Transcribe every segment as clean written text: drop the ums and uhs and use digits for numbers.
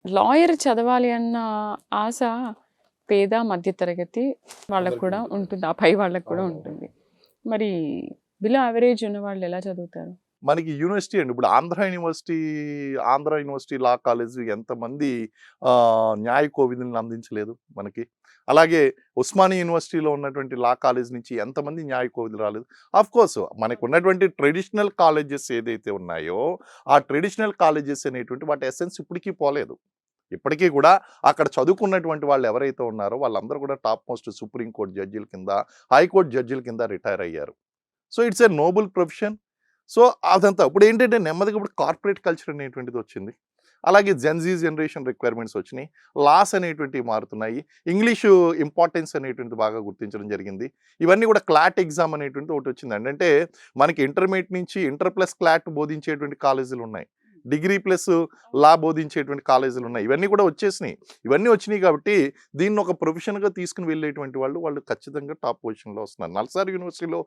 Lawyer చదవాలి అన్న ఆశ పేద, మధ్య తరగతి వాళ్ళకి అందరికీ కూడా ఉంటుంది. ఉంటుంది. ఆ పై వాళ్ళకి కూడా అవునవును. ఉంటుంది. మరి బిలో యావరేజ్ ఉన్న వాళ్ళు ఎలా చదువుతారు? మనకి యూనివర్సిటీ అండి. ఇప్పుడు ఆంధ్ర యూనివర్సిటీ లా కాలేజ్ ఎంతమంది న్యాయ కోవిదులను అందించలేదు మనకి. అలాగే ఉస్మానియా యూనివర్సిటీలో ఉన్నటువంటి లా కాలేజ్ నుంచి ఎంతమంది న్యాయ కోవిదులు రాలేదు. ఆఫ్‌కోర్స్ మనకున్నటువంటి ట్రెడిషనల్ కాలేజెస్ ఏదైతే ఉన్నాయో, ఆ ట్రెడిషనల్ కాలేజెస్ అనేటువంటి వాటి ఎసెన్స్ ఇప్పటికి పోలేదు. ఇప్పటికీ కూడా అక్కడ చదువుకున్నటువంటి వాళ్ళు ఎవరైతే ఉన్నారో వాళ్ళందరూ కూడా టాప్ మోస్ట్ సుప్రీం కోర్ట్ జడ్జిల కింద, హైకోర్ట్ జడ్జిల కింద రిటైర్ అయ్యారు. So, it's a noble profession. So, అదంతా ఇప్పుడేంటంటే నెమ్మదిగా కార్పొరేట్ కల్చర్ అనేటువంటిది వచ్చింది. అలాగే జెన్‌జీ జనరేషన్ రిక్వైర్మెంట్స్ వచ్చినియి. లాస్ అనేటువంటివి మారుతున్నాయి. ఇంగ్లీషు ఇంపార్టెన్స్ అనేటువంటిది బాగా గుర్తించడం జరిగింది. ఇవన్నీ కూడా క్లాట్ ఎగ్జామ్ అనేటువంటిది ఒకటొచ్చిందండి. అంటే మనకి ఇంటర్మీడియేట్ నుంచి ఇంటర్ ప్లస్ క్లాట్ బోధించేటువంటి కాలేజీలున్నాయి. డిగ్రీ ప్లస్ లా బోధించేటువంటి కాలేజీలున్నాయి. ఇవన్నీ కూడా వచ్చేసినియి. ఇవన్నీ వచ్చినియి కాబట్టి దీన్ని ఒక ప్రొఫెషన్‌గా తీసుకొని వెళ్ళేటువంటి వాళ్ళు ఖచ్చితంగా టాప్ పొజిషన్‌లో వస్తున్నారు. నల్సార్ యూనివర్సిటీలో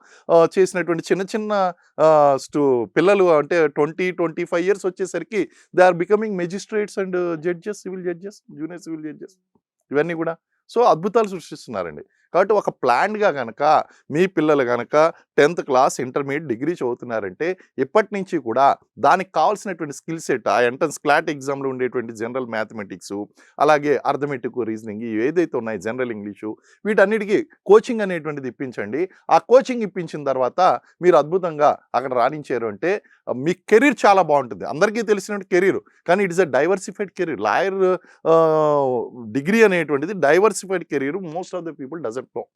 చేసినటువంటి చిన్న చిన్న ఆహ్, స్టు పిల్లలు అంటే 20, 25 ఇయర్స్ వచ్చేసరికి they are becoming magistrates and judges, civil judges, junior civil judges ఇవన్నీ కూడా. సో, అద్భుతాలు సృష్టిస్తున్నారండి. కాబట్టి ఒక ప్లాన్డ్‌గా గనక మీ పిల్లలు గనక 10థ్ క్లాస్, ఇంటర్మీడియేట్, డిగ్రీ చదువుతున్నారంటే ఇప్పటి నుంచి కూడా దానికి కావాల్సినటువంటి స్కిల్ సెట్ ఆ ఎంట్రన్స్ క్లాట్ ఎగ్జామ్‌లో ఉండేటువంటి జనరల్ మ్యాథమెటిక్సు, అలాగే అర్థమెటిక్, రీజనింగ్ ఇవి ఏదైతే ఉన్నాయో జనరల్ ఇంగ్లీషు వీటన్నిటికి కోచింగ్ అనేటువంటిది ఇప్పించండి. ఆ కోచింగ్ ఇప్పించిన తర్వాత మీరు అద్భుతంగా అక్కడ రాణించారు అంటే మీ కెరీర్ చాలా బావుంటుంది. అందరికీ తెలిసినట్టు కెరీర్. కానీ it is a diversified career. Lawyer degree అనేటువంటిది diversified career. Most of the people doesn't no.